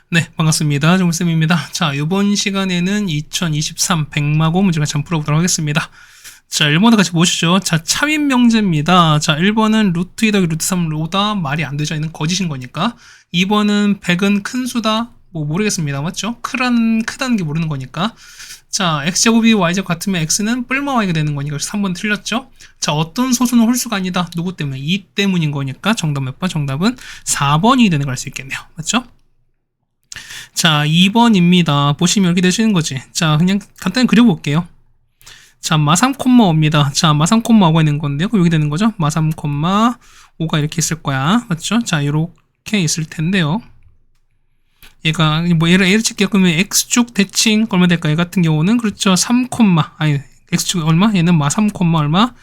네, 반갑습니다. 정쌤입니다. 자, 이번 시간에는 2023 백마고 문제를 같이 한번 풀어보도록 하겠습니다. 자, 1번도 같이 보시죠. 자, 차민 명제입니다. 자, 1번은 루트 2 더하기 루트 3 로다 말이 안 되죠. 얘는 거짓인 거니까. 2번은 100은 큰 수다. 뭐 모르겠습니다. 맞죠? 크다는 게 모르는 거니까. 자, x제곱이 y제곱 같으면 x는 뿔마 y가 되는 거니까 3번 틀렸죠? 자, 어떤 소수는 홀수가 아니다. 누구 때문에? 2 때문인 거니까 정답 몇 번? 정답은 4번이 되는 걸 알 수 있겠네요. 맞죠? 자, 2번입니다. 보시면 이렇게 되시는 거지. 자, 그냥 간단히 그려볼게요. 자, 마3, 5입니다. 자, 마3, 5가 있는 건데요. 그럼 여기 되는 거죠? 마3, 5가 이렇게 있을 거야. 맞죠? 자, 이렇게 있을 텐데요. 얘가, 뭐, 얘를 칠게요. 그러면 x축 대칭 얼마 될까? 얘 같은 경우는, 그렇죠. 3, 아니, x축 얼마? 얘는 마3, 얼마?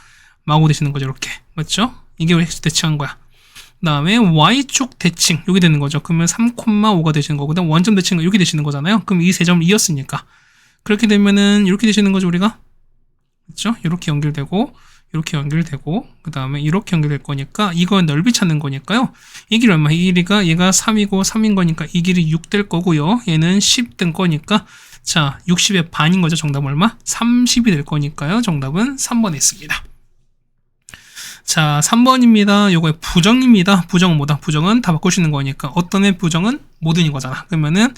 마5 되시는 거죠. 이렇게. 맞죠? 이게 우리 x축 대칭한 거야. 그 다음에 y축 대칭 여기 되는 거죠. 그러면 3,5가 되시는 거고, 그다음 원점 대칭은 여기 되시는 거잖아요. 그럼 이 세 점을 이었으니까 그렇게 되면은 이렇게 되시는 거죠. 우리가 그렇죠? 이렇게 연결되고 이렇게 연결되고 그 다음에 이렇게 연결될 거니까 이건 넓이 찾는 거니까요. 이 길이 얼마? 이 길이가 얘가 3이고 3인 거니까 이 길이 6 될 거고요. 얘는 10 된 거니까 자 60의 반인 거죠. 정답은 얼마? 30이 될 거니까요. 정답은 3번에 있습니다. 자, 3번입니다. 요거의 부정입니다. 부정은 뭐다? 부정은 다 바꾸시는 거니까 어떤 애 부정은 모든인 거잖아. 그러면은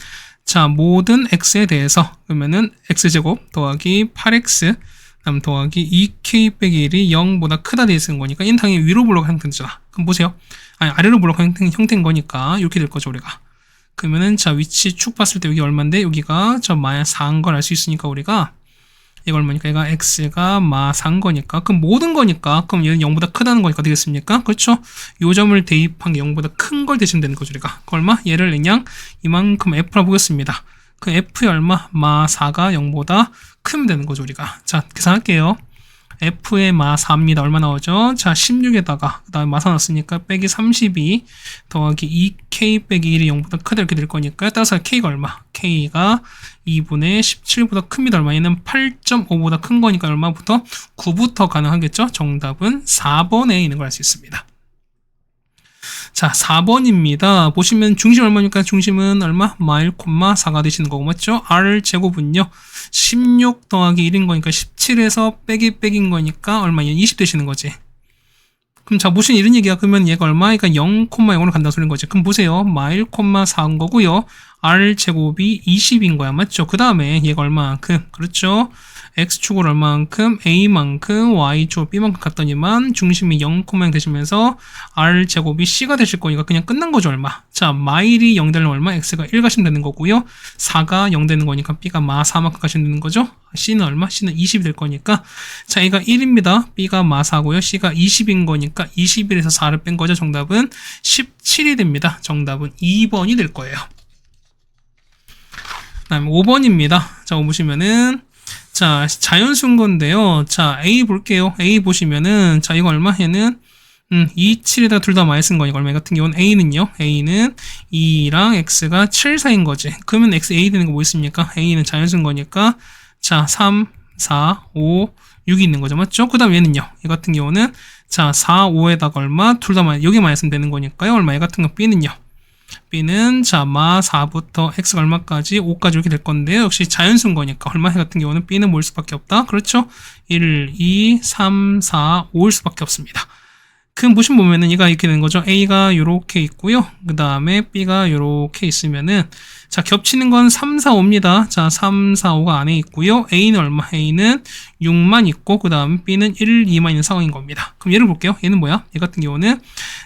자, 모든 x에 대해서 그러면은 x제곱 더하기 8x 그다음 더하기 2k 빼기 1이 0보다 크다 돼 있는 거니까 얘는 당연히 위로 블록 형태잖아. 그럼 보세요. 아니, 아래로 블록 형태인 거니까 이렇게 될 거죠, 우리가. 그러면은 자, 위치 축 봤을 때 여기 얼마인데 여기가 저 마이너스 4인 걸 알 수 있으니까 우리가 이거 얼마니까? 얘가 x가 마4인 거니까. 그럼 모든 거니까. 그럼 얘는 0보다 크다는 거니까 되겠습니까? 그렇죠? 요 점을 대입한 게 0보다 큰 걸 대시면 되는 거죠, 우리가. 그 얼마? 얘를 그냥 이만큼 f라 보겠습니다. 그 f의 얼마? 마4가 0보다 크면 되는 거죠, 우리가. 자, 계산할게요. f의 마4입니다. 얼마 나오죠? 자, 16에다가, 그 다음에 마4 넣었으니까 빼기 32 더하기 2k 빼기 1이 0보다 크다 이렇게 될 거니까 따라서 k가 얼마? k가 2분의 17보다 큽니다. 얼마? 얘는 8.5보다 큰 거니까 얼마부터? 9부터 가능하겠죠? 정답은 4번에 있는 걸 알 수 있습니다. 자, 4번입니다. 보시면 중심 얼마니까 중심은 얼마? 마1, 4가 되시는 거고 맞죠? r제곱은요. 16 더하기 1인 거니까 17에서 빼기인 거니까 얼마? 20 되시는 거지. 그럼 자, 보시면 이런 얘기야. 그러면 얘가 얼마니까 0,0으로 간다는 소리인 거지. 그럼 보세요. 마1, 4인 거고요. r제곱이 20인 거야. 맞죠? 그 다음에 얘가 얼마만큼? 그렇죠? x축을 얼마만큼? a만큼, y축 b만큼 갔더니만 중심이 0,0 되시면서 r제곱이 c가 되실 거니까 그냥 끝난 거죠. 얼마? 자, 마1이 0 되려면 얼마? x가 1 가시면 되는 거고요. 4가 0 되는 거니까 b가 마4만큼 가시면 되는 거죠. c는 얼마? c는 20이 될 거니까 자, 얘가 1입니다. b가 마4고요. c가 20인 거니까 21에서 4를 뺀 거죠. 정답은 17이 됩니다. 정답은 2번이 될 거예요. 그 다음에 5번입니다. 자, 보시면은 자, 자연수인 건데요. 자, A 볼게요. A 보시면은 자, 이거 얼마? 얘는 2, 7에다 둘 다 많이 쓴 거니까 얼마 같은 경우는 A는요. A는 2랑 X가 7 사이인 거지. 그러면 X, A 되는 거 뭐 있습니까? A는 자연수인 거니까 자, 3, 4, 5, 6이 있는 거죠. 맞죠? 그 다음 얘는요. 얘 같은 경우는 자, 4, 5에다가 얼마? 둘 다 많이, 여기 많이 쓰면 되는 거니까요. 얼마? 얘 같은 거 B는요. B는 자, 마4부터 X가 얼마까지? 5까지 이렇게 될 건데요. 역시 자연수인 거니까 얼마 같은 경우는 B는 뭐일 수밖에 없다. 그렇죠? 1, 2, 3, 4, 5일 수밖에 없습니다. 그 보시면 얘가 이렇게 되는 거죠. A가 요렇게 있고요. 그 다음에 B가 요렇게 있으면은 자, 겹치는 건 3, 4, 5입니다. 자, 3, 4, 5가 안에 있고요. A는 얼마? A는 6만 있고 그 다음 B는 1, 2만 있는 상황인 겁니다. 그럼 얘를 볼게요. 얘는 뭐야? 얘 같은 경우는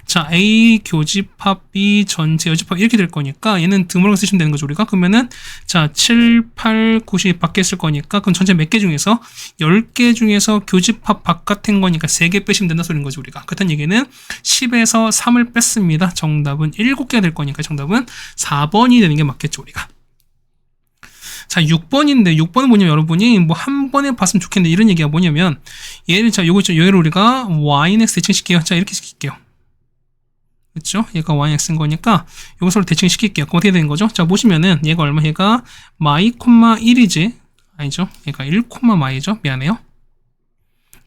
자, A 교집합 B 전체 여집합 이렇게 될 거니까 얘는 드물게 쓰시면 되는 거죠. 우리가 그러면은 자, 7, 8, 9이 밖에 있을 거니까 그럼 전체 몇 개 중에서 10개 중에서 교집합 바깥인 거니까 3개 빼시면 된다 소리인 거죠. 우리가 그렇다는 얘기는 10에서 3을 뺐습니다. 정답은 7개가 될 거니까 정답은 4번이 되는 게 맞겠죠. 우리가 자, 6번인데 6번은 뭐냐면 여러분이 뭐 한 번에 봤으면 좋겠는데 이런 얘기가 뭐냐면 얘를 자, 요거 있죠. 얘를 우리가 yx 대칭시킬게요. 자, 이렇게 시킬게요. 그렇죠? 얘가 yx인 거니까 요거 서로 대칭시킬게요. 그럼 어떻게 되는 거죠? 자, 보시면은 얘가 얼마? 얘가 마이, 1이지. 아니죠? 얘가 1, 마이죠. 미안해요.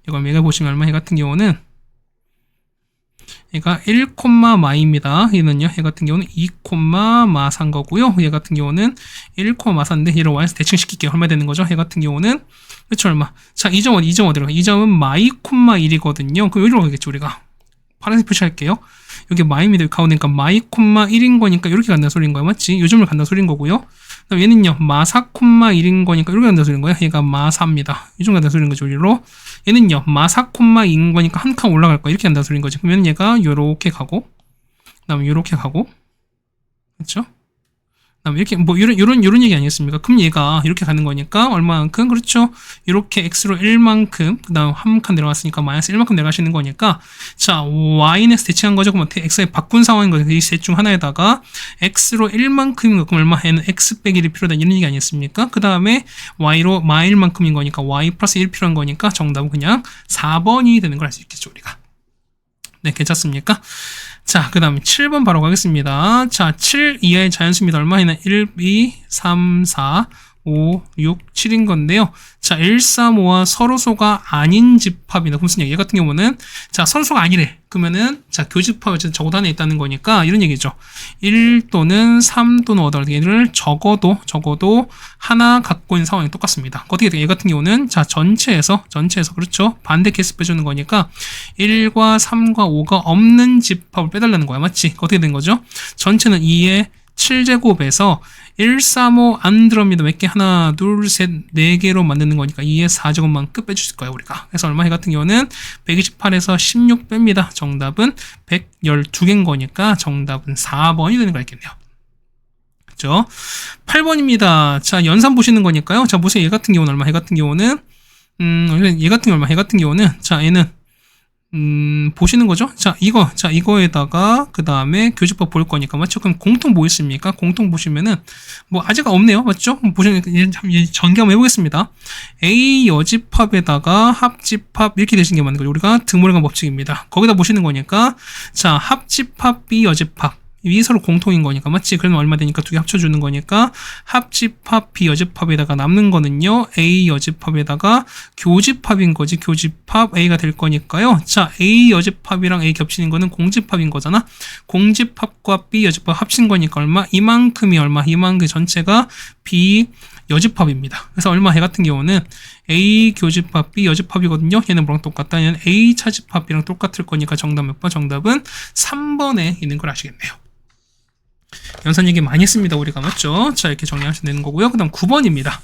이거 얘가 보시면 얼마? 얘 같은 경우는 얘가 1, 마입니다. 얘는요, 얘 같은 경우는 2, 마산 거고요. 얘 같은 경우는 1, 마산데 얘를 y에서 대칭시킬게요. 얼마 되는 거죠? 얘 같은 경우는 그쵸, 얼마? 자, 이 점 어디로 가? 이 점은 마이, 1이거든요. 그럼 여기로 가겠죠, 우리가. 파란색 표시할게요. 여기 마입니다. 가운데니까 마이, 1인 거니까 이렇게 간다는 소리인 거야. 맞지? 요즘을 간다는 소리인 거고요. 그다음 얘는요, 마4, 1인 거니까 이렇게 간다는 소리인 거야. 얘가 마4입니다. 요즘 간다는 소리인 거죠, 우리로. 얘는요, 마4, 2인 거니까 한 칸 올라갈 거야. 이렇게 간다는 소리인 거지. 그러면 얘가 요렇게 가고, 그 다음에 요렇게 가고, 그렇죠? 그다음에 이렇게 뭐 요런 얘기 아니겠습니까? 그럼 얘가 이렇게 가는 거니까 얼마만큼? 그렇죠. 이렇게 x로 1만큼 그다음 한 칸 내려갔으니까 마이너스 1만큼 내려가시는 거니까 자 y는 대칭한 거죠. 그럼 어떻게 x에 바꾼 상황인 거죠. 이 셋 중 하나에다가 x로 1만큼인 거 그럼 얼마? 얘는 x 빼기 1이 필요하다 이런 얘기 아니겠습니까? 그 다음에 y로 마일만큼인 거니까 y 플러스 1 필요한 거니까 정답은 그냥 4번이 되는 걸 알 수 있겠죠 우리가. 네, 괜찮습니까? 자, 그 다음에 7번 바로 가겠습니다. 자, 7 이하의 자연수입니다. 얼마나? 1, 2, 3, 4, 5, 6, 7인 건데요. 자, 1, 3, 5와 서로소가 아닌 집합이다. 무슨 얘기? 얘 같은 경우는 자, 서로소가 아니래. 그러면은 자, 교집합이 적어도 하나 있다는 거니까 이런 얘기죠. 1 또는 3 또는 5다. 얘를 적어도 하나 갖고 있는 상황이 똑같습니다. 어떻게 돼요? 얘 같은 경우는 자, 전체에서 그렇죠? 반대 케이스 빼주는 거니까 1과 3과 5가 없는 집합을 빼달라는 거야. 맞지? 어떻게 된 거죠? 전체는 2의 7제곱에서 1, 3, 5 안 들어옵니다. 몇 개? 하나, 둘, 셋, 4개로 만드는 거니까 2의 4제곱만 끝 빼주실 거예요, 우리가. 그래서 얼마? 해 같은 경우는 128에서 16 뺍니다. 정답은 112개인 거니까 정답은 4번이 되는 거 있겠네요. 그죠? 8번입니다. 자, 연산 보시는 거니까요. 자, 보세요. 얘 같은 경우는 얼마? 얘 같은 경우는, 얘 같은 경우 얼마? 얘 같은 경우는, 자, 얘는, 보시는 거죠? 자, 이거에다가, 그 다음에 교집합 볼 거니까, 맞죠? 그럼 공통 뭐 있습니까? 공통 보시면은, 뭐, 아직 없네요. 맞죠? 보시면, 전개 한번 해보겠습니다. A 여집합에다가 합집합, 이렇게 되신 게 맞는 거죠. 우리가 등모래관 법칙입니다. 거기다 보시는 거니까, 자, 합집합, B 여집합. 이 서로 공통인 거니까 맞지? 그러면 얼마 되니까 두 개 합쳐주는 거니까 합집합 B 여집합에다가 남는 거는요 A 여집합에다가 교집합인 거지. 교집합 A가 될 거니까요. 자 A 여집합이랑 A 겹치는 거는 공집합인 거잖아. 공집합과 B 여집합 합친 거니까 얼마? 이만큼이 얼마? 이만큼 전체가 B 여집합입니다. 그래서 얼마? 해 같은 경우는 A 교집합 B 여집합이거든요. 얘는 뭐랑 똑같다? 얘는 A 차집합이랑 똑같을 거니까 정답 몇 번? 정답은 3번에 있는 걸 아시겠네요. 연산 얘기 많이 했습니다. 우리가 맞죠? 자 이렇게 정리하시면 되는 거고요. 그 다음 9번입니다.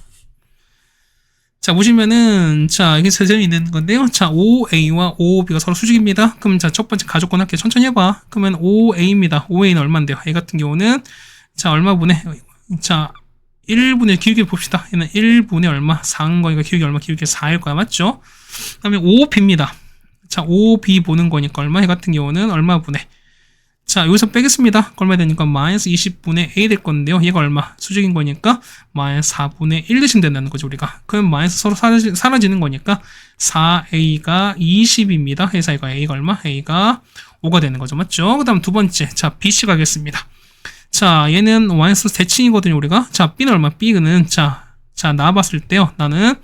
자 보시면은 자 이게 세점이 있는 건데요. 자 5A와 5B가 서로 수직입니다. 그럼 자 첫 번째 가족권 할게요. 천천히 해봐. 그러면 5A입니다. 5A는 얼마인데요? A 같은 경우는 자 얼마분의 자 1분의 기울기 봅시다. 얘는 1분의 얼마? 4인 거니까 기울기 얼마? 기울기 4일 거야. 맞죠? 그 다음에 5B입니다. 자 5B 보는 거니까 얼마? 얘 같은 경우는 얼마분의 자 여기서 빼겠습니다. 얼마 되니까 마이너스 20분의 A 될 건데요. 얘가 얼마? 수직인 거니까 마이너스 4분의 1 대신 된다는 거죠. 우리가. 그럼 마이너스 서로 사라지는 거니까 4A가 20입니다. 해서 A가 얼마? A가 5가 되는 거죠. 맞죠? 그 다음 두 번째 자 BC 가겠습니다. 자 얘는 마이너스 대칭이거든요. 우리가. 자 B는 얼마? B는 자 나와봤을 때요. 나는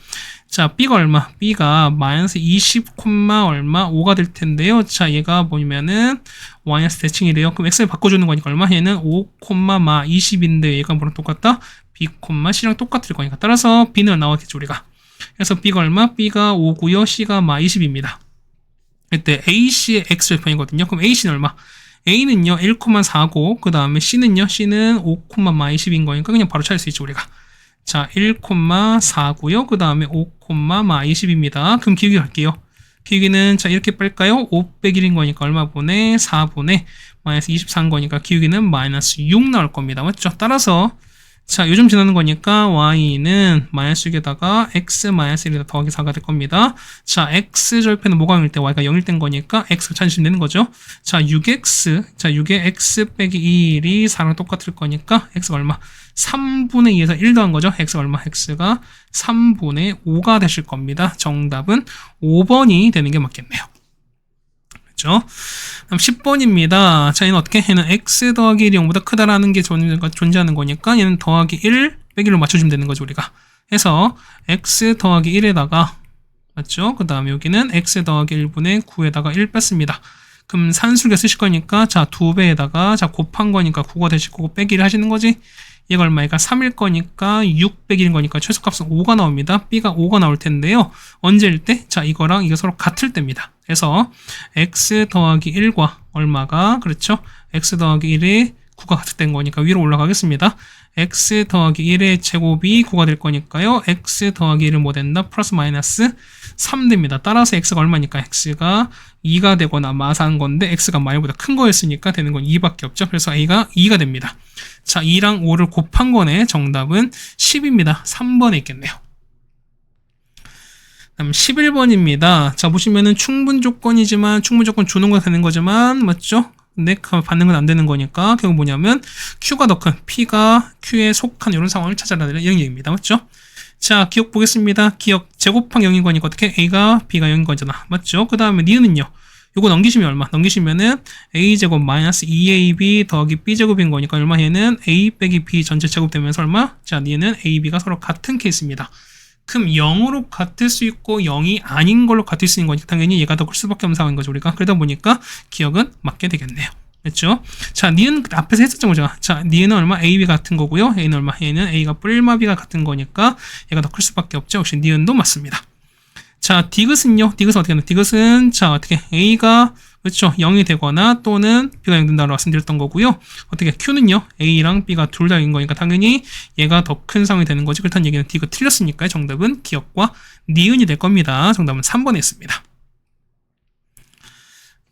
자 B가 얼마? B가 마이너스 20, 얼마? 5가 될 텐데요. 자 얘가 뭐냐면은 마이너스 대칭이래요. 그럼 X를 바꿔주는 거니까 얼마? 얘는 5, 마 20인데 얘가 뭐랑 똑같다? B, C랑 똑같을 거니까 따라서 B는 나왔겠죠 우리가. 그래서 B가 얼마? B가 5고요. C가 마 20입니다. 이때 AC의 X절편이거든요. 그럼 AC는 얼마? A는요 1,4고 그 다음에 C는요? C는 5, 마 20인 거니까 그냥 바로 찾을 수 있죠 우리가. 자 1,4고요. 그 다음에 5, 마 20입니다. 그럼 기울기 갈게요. 기울기는 자 이렇게 뺄까요? 5 빼기 1인 거니까 얼마 분의 4분의 마이너스 24인 거니까 기울기는 마이너스 6 나올 겁니다. 맞죠? 따라서 자 요즘 지나는 거니까 y는 마이너스 6에다가 x 마이너스 1에다 더하기 4가 될 겁니다. 자 x 절편은 뭐가 0일 때 y가 0일 된 거니까 x를 찾으시면 되는 거죠. 자 6x 자 6의 x 빼기 1이 4랑 똑같을 거니까 x가 얼마? 3분의 2에서 1 더한 거죠. x가 얼마? x가 3분의 5가 되실 겁니다. 정답은 5번이 되는 게 맞겠네요. 그렇죠? 그럼 10번입니다. 자, 얘는 어떻게? 얘는 x 더하기 1이 0보다 크다라는 게 존재하는 거니까 얘는 더하기 1 빼기 1로 맞춰주면 되는 거죠, 우리가. 해서 x 더하기 1에다가 맞죠? 그 다음에 여기는 x 더하기 1분의 9에다가 1 뺐습니다. 그럼 산술계 쓰실 거니까 자 2배에다가 자 곱한 거니까 9가 되실 거고 빼기를 하시는 거지. 얘가 얼마니까 3일 거니까 6 빼기인 거니까 최소값은 5가 나옵니다. B가 5가 나올 텐데요. 언제일 때? 자 이거랑 이게 서로 같을 때입니다. 그래서 x 더하기 1과 얼마가 그렇죠? x 더하기 1이 9가 같을 때인 거니까 위로 올라가겠습니다. x 더하기 1의 제곱이 9가 될 거니까요. x 더하기 1은 뭐 된다? 플러스 마이너스 3 됩니다. 따라서 x가 얼마니까? x가 2가 되거나 마사한 건데 x가 마이보다 큰 거였으니까 되는 건 2밖에 없죠. 그래서 a가 2가 됩니다. 자, 2랑 5를 곱한 거네. 정답은 10입니다. 3번에 있겠네요. 다음 11번입니다. 자, 보시면은 충분 조건이지만 충분 조건 주는 거 되는 거지만 맞죠? 근데 받는 건 안 되는 거니까 결국 뭐냐면 Q가 더 큰 P가 Q에 속한 이런 상황을 찾아라 이런 얘기입니다. 맞죠? 자, 기억 보겠습니다. 기억 제곱한 0인 거니까 어떻게 A가 B가 0인 거잖아. 맞죠? 그 다음에 니은은요. 요거 넘기시면 얼마? 넘기시면은 A제곱 마이너스 2AB 더하기 B제곱인 거니까 얼마? 얘는 A 빼기 B 전체 제곱 되면서 얼마? 자, 얘는 A, B가 서로 같은 케이스입니다. 그럼 0으로 같을 수 있고 0이 아닌 걸로 같을 수 있는 거니까 당연히 얘가 더 클 수밖에 없는 상황인 거죠. 우리가. 그러다 보니까 기억은 맞게 되겠네요. 됐죠? 자, 니은 앞에서 했었죠. 그죠? 자, 니은은 얼마? AB 같은 거고요. A는 얼마? A는 A가 뿔마 B가 같은 거니까 얘가 더 클 수밖에 없죠. 역시 니은도 맞습니다. 자, 디귿은요? 디귿은 어떻게 하나? 디귿은 자, 어떻게 A가 그렇죠. 0이 되거나 또는 B가 0 된다고 말씀드렸던 거고요. 어떻게 Q는요? A랑 B가 둘 다인 거니까 당연히 얘가 더 큰 상황이 되는 거지. 그렇다는 얘기는 디귿 틀렸으니까 정답은 기억과 니은이 될 겁니다. 정답은 3번에 있습니다.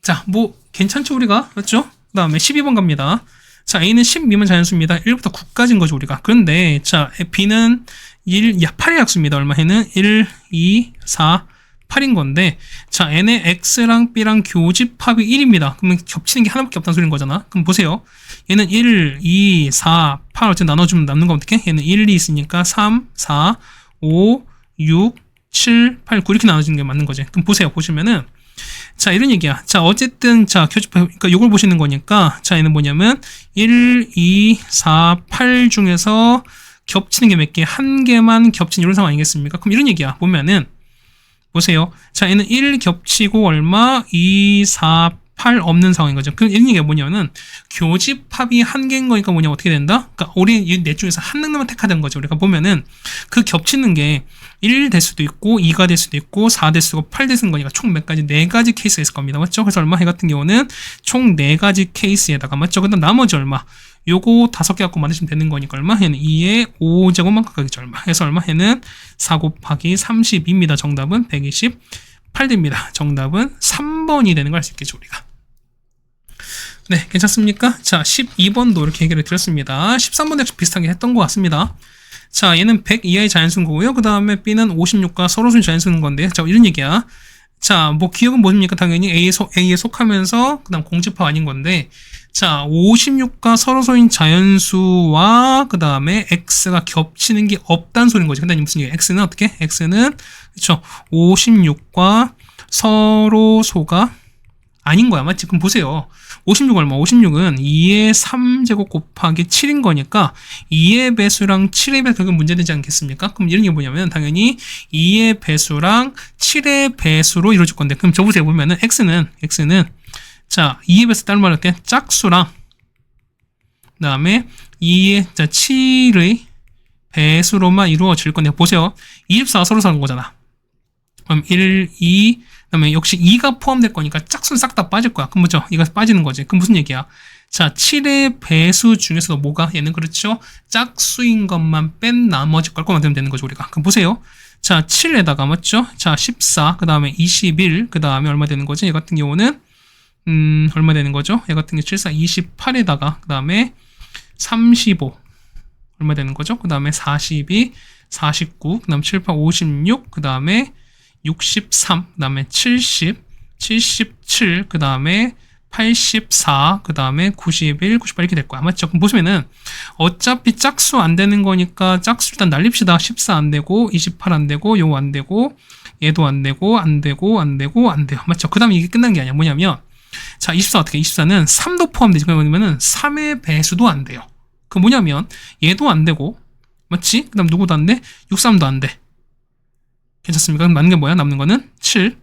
자, 뭐 괜찮죠 우리가? 맞죠? 그 다음에 12번 갑니다. 자, A는 10 미만 자연수입니다. 1부터 9까지인 거죠 우리가. 그런데 자, B는 8의 약수입니다. 얼마? 얘는 1, 2, 4, 8인 건데 자, n의 x랑 b랑 교집합이 1입니다. 그러면 겹치는 게 하나밖에 없다는 소리인 거잖아. 그럼 보세요. 얘는 1, 2, 4, 8 어쨌든 나눠주면 남는 거 어떻게? 얘는 1, 2 있으니까 3, 4, 5, 6, 7, 8, 9 이렇게 나눠주는 게 맞는 거지. 그럼 보세요. 보시면은 자, 이런 얘기야. 자, 어쨌든 자, 교집합 그러니까 요걸 보시는 거니까 자, 얘는 뭐냐면 1, 2, 4, 8 중에서 겹치는 게 몇 개? 한 개만 겹친 이런 상황 아니겠습니까? 그럼 이런 얘기야. 보면은 보세요. 자, 얘는 1 겹치고 얼마? 2, 4, 8 없는 상황인 거죠. 그럼 이런 얘기가 뭐냐면은 교집합이 한 개인 거니까 뭐냐 어떻게 된다? 그러니까 우리 이 넷 중에서 한 능력만 택하는 거죠. 우리가 보면은 그 겹치는 게 1 될 수도 있고 2가 될 수도 있고 4 될 수도 있고 8 될 수도 있는 거니까 총 몇 가지? 4가지 케이스가 있을 겁니다. 맞죠? 그래서 얼마? 해 같은 경우는 총 4가지 케이스에다가 맞죠? 그다음 나머지 얼마? 요거 5개 갖고 만드시면 되는 거니까 얼마? 얘는 2의 5제곱만 각각이죠. 얼마? 해서 얼마? 얘는 4 곱하기 32입니다. 정답은 128 됩니다. 정답은 3번이 되는 걸 알 수 있겠죠, 우리가. 네, 괜찮습니까? 자, 12번도 이렇게 해결을 드렸습니다. 13번도 역시 비슷하게 했던 것 같습니다. 자, 얘는 100 이하의 자연수인 거고요. 그 다음에 B는 56과 서로수인 자연수인 건데, 자, 이런 얘기야. 자, 뭐 기억은 뭡니까? 당연히 A에 속하면서 그 다음 공집합 아닌 건데 자, 56과 서로소인 자연수와 그 다음에 X가 겹치는 게 없다는 소리인 거죠. 근데 무슨 얘기야? X는 어떻게? X는 그쵸 56과 서로소가 아닌 거야. 맞지? 그럼 보세요. 56 얼마? 56은 2의 3제곱 곱하기 7인 거니까 2의 배수랑 7의 배수 그게 문제되지 않겠습니까? 그럼 이런 게 뭐냐면 당연히 2의 배수랑 7의 배수로 이루어질 건데 그럼 저 보세요. 보면은 X는 자 2의 배수 다른 말로 할게 짝수랑 그 다음에 2의 자 7의 배수로만 이루어질 건데 보세요. 24가 서로 사는 거잖아. 그럼 1, 2 그다음에 역시 2가 포함될 거니까 짝수는 싹 다 빠질 거야. 그럼 뭐죠? 이가 빠지는 거지. 그럼 무슨 얘기야? 자, 7의 배수 중에서도 뭐가? 얘는 그렇죠. 짝수인 것만 뺀 나머지 걸 만들면 되는 거죠, 우리가. 그럼 보세요. 자, 7에다가 맞죠? 자, 14, 그 다음에 21, 그 다음에 얼마 되는 거지? 얘 같은 경우는 얼마 되는 거죠? 얘 같은 경우 74, 28에다가 그 다음에 35 얼마 되는 거죠? 그 다음에 42, 49, 그 다음 7, 8, 56, 그 다음에 63, 그 다음에 70, 77, 그 다음에 84, 그 다음에 91, 98 이렇게 될 거야. 맞죠? 그럼 보시면은 어차피 짝수 안 되는 거니까 짝수 일단 날립시다. 14 안 되고, 28 안 되고, 요거 안 되고, 얘도 안 되고, 안 되고, 안 되고, 안 돼요. 맞죠? 그 다음에 이게 끝난 게 아니야. 뭐냐면, 자, 24 어떻게? 24는 3도 포함되지. 그러면은 3의 배수도 안 돼요. 그 뭐냐면, 얘도 안 되고, 맞지? 그 다음 누구도 안 돼? 63도 안 돼. 괜찮습니까? 그럼 남는 게 뭐야? 남는 거는 7,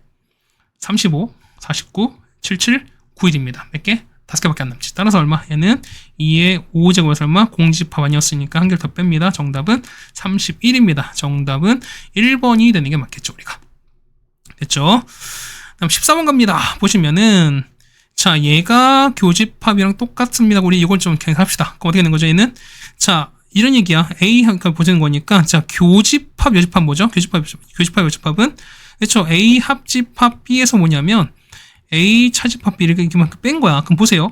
35, 49, 77, 9일입니다. 몇 개? 5개밖에 안 남지. 따라서 얼마? 얘는 2의 5제곱에서 얼마? 공집합 아니었으니까 한 개를 더 뺍니다. 정답은 31입니다. 정답은 1번이 되는 게 맞겠죠, 우리가. 됐죠? 다음 14번 갑니다. 보시면은 자, 얘가 교집합이랑 똑같습니다. 우리 이걸 좀 그냥 합시다. 그럼 어떻게 되는 거죠, 얘는? 자, 이런 얘기야. A 그러니까 보시는 거니까 자, 교집합, 여집합 뭐죠? 교집합, 여집합은 그렇죠. A 합집합 B에서 뭐냐면 A 차집합 B 이렇게 뺀 거야. 그럼 보세요.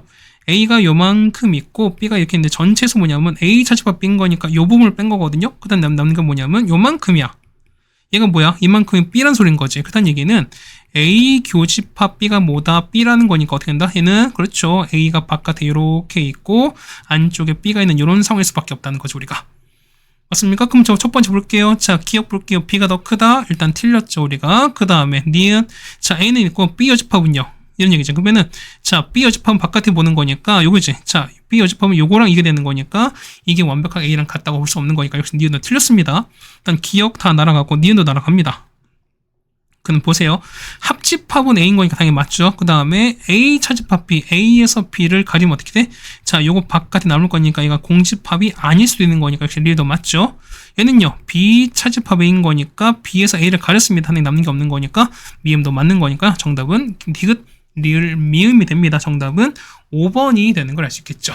A가 요만큼 있고 B가 이렇게 있는데 전체에서 뭐냐면 A 차집합 B인 거니까 요 부분을 뺀 거거든요. 그 다음 남는 건 뭐냐면 요만큼이야. 얘가 뭐야? 이만큼이 B란 소린 거지. 그렇다는 얘기는 A 교집합 B가 뭐다? B라는 거니까 어떻게 된다? 얘는 그렇죠. A가 바깥에 이렇게 있고 안쪽에 B가 있는 이런 상황일 수밖에 없다는 거죠, 우리가. 맞습니까? 그럼 저 첫 번째 볼게요. 자, 기억 볼게요. B가 더 크다. 일단 틀렸죠, 우리가. 그 다음에 니은 자, A는 있고 B 여집합은요. 이런 얘기죠. 그러면은 자, B 여집합은 바깥에 보는 거니까 요거지. 자, B 여집합은 요거랑 이게 되는 거니까 이게 완벽하게 A랑 같다고 볼 수 없는 거니까 역시 니은도 틀렸습니다. 일단 기억 다 날아가고 니은도 날아갑니다. 그럼 보세요. 합집합은 A인 거니까 당연히 맞죠. 그 다음에 A 차집합 B, A에서 B를 가리면 어떻게 돼? 자, 요거 바깥에 남을 거니까 얘가 공집합이 아닐 수도 있는 거니까 역시 리도 맞죠. 얘는요, B 차집합 A인 거니까 B에서 A를 가렸습니다. 당연히 남는 게 없는 거니까 미음도 맞는 거니까 정답은 디귿, 리을, 미음이 됩니다. 정답은 5번이 되는 걸 알 수 있겠죠.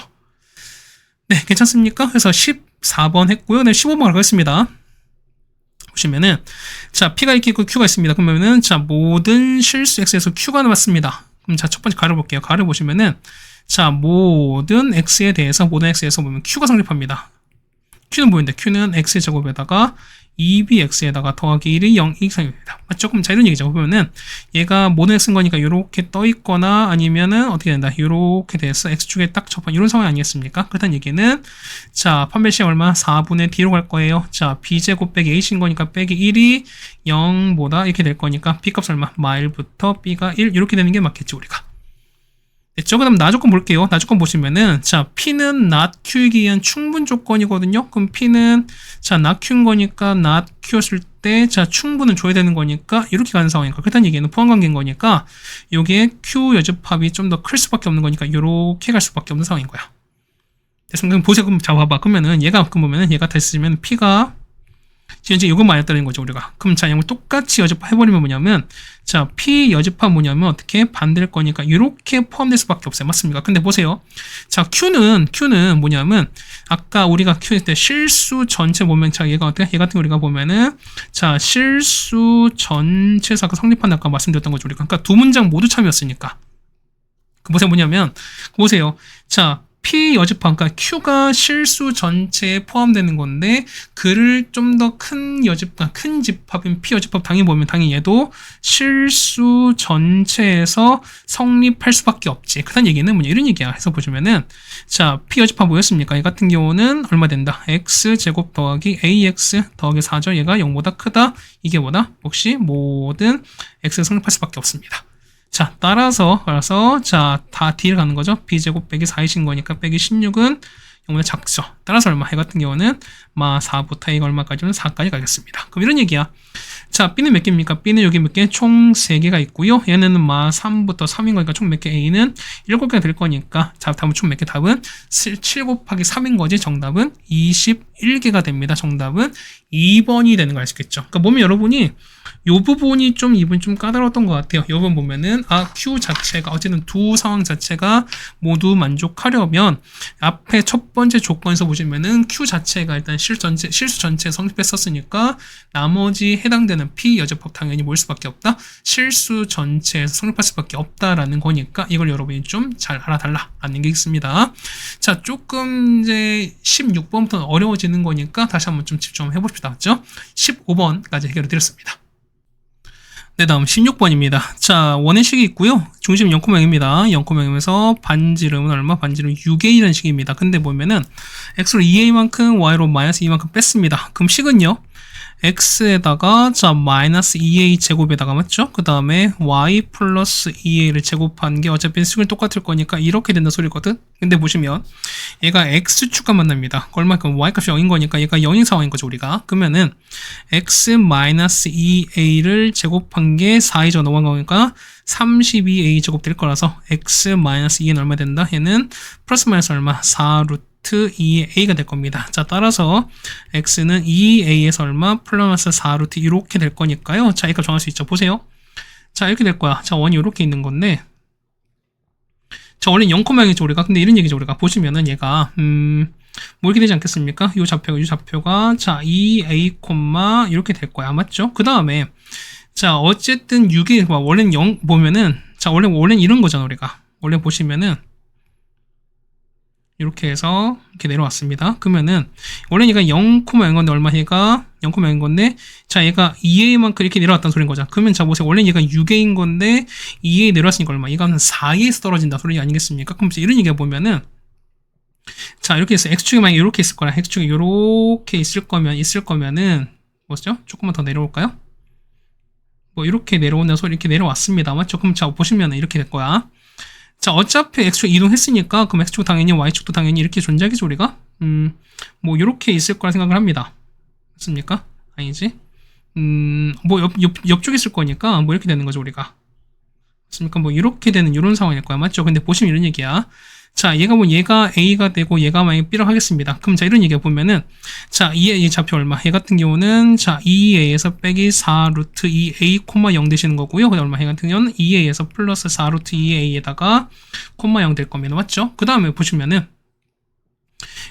네, 괜찮습니까? 그래서 14번 했고요. 네, 15번 가겠습니다. 보시면은 자, P가 이렇게 있고 Q가 있습니다. 그러면은 자, 모든 실수 X에서 Q가 나왔습니다. 그럼 자, 첫 번째 가를 볼게요. 가를 보시면은 자, 모든 X에서 보면 Q가 성립합니다. Q는 뭐인데? Q는 X의 제곱에다가 2bx에다가 더하기 1이 0 이상입니다. 맞죠? 그럼 자, 이런 얘기죠. 보면은 얘가 모든 x인 거니까 이렇게 떠 있거나 아니면은 어떻게 된다? 이렇게 돼서 x축에 딱 접한 이런 상황이 아니겠습니까? 그렇다는 얘기는 자, 판별 시간 얼마? 4분의 d로 갈 거예요. 자, b제곱 빼기 a인 거니까 빼기 1이 0보다 이렇게 될 거니까 b값 얼마? 마일부터 b가 1 이렇게 되는 게 맞겠죠, 우리가. 됐죠? 그 다음 나조건 볼게요. 나조건 보시면은 자, P는 not Q이기 위한 충분 조건이거든요. 그럼 P는 자, not Q인 거니까 not Q였을 때 자, 충분은 줘야 되는 거니까 이렇게 가는 상황이니까 그렇다는 얘기는 포함관계인 거니까 요게 Q 여집합이 좀 더 클 수밖에 없는 거니까 요렇게 갈 수밖에 없는 상황인 거야. 됐습니다. 그럼 보세요. 그럼 자, 봐봐. 그러면은 얘가 보면은 얘가 됐으면 P가 이제 이거 맞았다는 거죠, 우리가. 그럼 자, 이걸 똑같이 여집합 해버리면 뭐냐면 자, P 여집합 뭐냐면 어떻게 반대일 거니까 이렇게 포함될 수밖에 없어요. 맞습니까? 근데 보세요. 자, Q는 뭐냐면 아까 우리가 Q 했을 때 실수 전체 보면 자, 얘가 어떻게? 얘 같은 거 우리가 보면은 자, 실수 전체에서 아까 성립한다 아까 말씀드렸던 거죠, 우리가. 그러니까 두 문장 모두 참이었으니까. 그 보세요. 뭐냐면 보세요. 자, P 여집합, 그러니까 Q가 실수 전체에 포함되는 건데 그를 좀 더 큰 여집합, 큰 집합인 P 여집합 당연히 보면 당연히 얘도 실수 전체에서 성립할 수밖에 없지. 그런 얘기는 뭐냐 이런 얘기야. 해서 보시면은 자, P 여집합 뭐였습니까? 얘 같은 경우는 얼마 된다? X제곱 더하기 AX 더하기 4죠. 얘가 0보다 크다. 이게 뭐다? 역시 모든 X에 성립할 수밖에 없습니다. 자, 따라서 자, 다 D를 가는 거죠. B제곱 빼기 4이신 거니까 빼기 16은 0보다 작죠. 따라서 얼마? 해 같은 경우는 4부터 A가 얼마까지는 4까지 가겠습니다. 그럼 이런 얘기야. 자, B는 몇 개입니까? B는 여기 몇 개? 총 3개가 있고요. 얘는 3부터 3인 거니까 총 몇 개? A는 7개가 될 거니까 자, 답은 총 몇 개? 답은 7 곱하기 3인 거지. 정답은 21개가 됩니다. 정답은 2번이 되는 거 알 수 있겠죠. 그러니까 보면 여러분이 요 부분이 좀 이분 좀 까다로웠던 것 같아요. 요 부분 보면은 Q 자체가 어쨌든 두 상황 자체가 모두 만족하려면 앞에 첫 번째 조건에서 보시면은 Q 자체가 일단 실수 전체에 성립했었으니까 나머지 해당되는 P 여집합 당연히 뭘 수밖에 없다. 실수 전체에서 성립할 수밖에 없다라는 거니까 이걸 여러분이 좀 잘 알아달라라는 게 있습니다. 자, 조금 이제 16번부터 어려워지는 거니까 다시 한번 좀 집중 해봅시다. 맞죠? 15번까지 해결해 드렸습니다. 네, 다음 16번입니다. 자, 원의식이 있고요. 중심 0,0입니다. 0,0이면서 반지름은 얼마? 반지름 6A라는 식입니다. 근데 보면은 X로 2A만큼 Y로 마이너스 2만큼 뺐습니다. 그럼 식은요? x에다가 자 마이너스 2a 제곱에다가 맞죠? 그 다음에 y 플러스 2a를 제곱한 게 어차피 수식은 똑같을 거니까 이렇게 된다 소리거든. 근데 보시면 얘가 x축과 만납니다. 얼마큼 y 값이 0인 거니까 얘가 0인 상황인 거죠 우리가. 그러면은 x 마이너스 2a를 제곱한 게 4a 넘어간 거니까 32a 제곱 될 거라서 x 마이너스 2는 얼마 된다? 얘는 플러스 마이너스 얼마? 4 루트 2a가 될 겁니다. 자, 따라서 x는 2a에서 얼마? 플러스 4 루트 이렇게 될 거니까요. 자, 이거 정할 수 있죠. 보세요. 자, 이렇게 될 거야. 자, 원이 이렇게 있는 건데 자, 원래 0,0이죠 우리가. 근데 이런 얘기죠 우리가. 보시면은 얘가 뭐 이렇게 되지 않겠습니까? 이 좌표가 자 2a, 이렇게 될 거야. 맞죠? 그 다음에 자, 어쨌든 6이 원래는 0 보면은 자, 원래는 이런 거잖아 우리가. 원래 보시면은 이렇게 해서 이렇게 내려왔습니다. 그러면은 원래 얘가 0,0인 건데 얼마 얘가 0,0인 건데 자 얘가 2a만큼 이렇게 내려왔다는 소리인 거죠. 그러면 자 보세요. 원래 얘가 6a인 건데 2a 내려왔으니까 얼마? 얘가 4a에서 떨어진다 소리 아니겠습니까? 그럼 이런 얘기가 보면은 자 이렇게 해서 x축이 만약에 이렇게 있을 거라 x축이 이렇게 있을 거면은 뭐죠? 조금만 더 내려올까요? 뭐 이렇게 내려온다는 소리 이렇게 내려왔습니다. 맞죠? 그럼 자 보시면은 이렇게 될 거야. 자, 어차피 x축 이동했으니까 그럼 x축 당연히 y축도 당연히 이렇게 존재하겠죠 우리가? 뭐 이렇게 있을 거라 생각을 합니다. 맞습니까? 아니지? 뭐 옆쪽에 있을 거니까 뭐 이렇게 되는 거죠 우리가. 맞습니까? 뭐 이렇게 되는 이런 상황일 거야. 맞죠? 근데 보시면 이런 얘기야. 자, 얘가 A가 되고 얘가 만약에 B라고 하겠습니다. 그럼 자, 이런 얘기가 보면은 자, 2A 좌표 얼마? 얘 같은 경우는 자, 2A에서 빼기 4 루트 2A, 0 되시는 거고요. 그 다음 얼마? 얘 같은 경우는 2A에서 플러스 4 루트 2A에다가 0 될 겁니다. 맞죠? 그 다음에 보시면은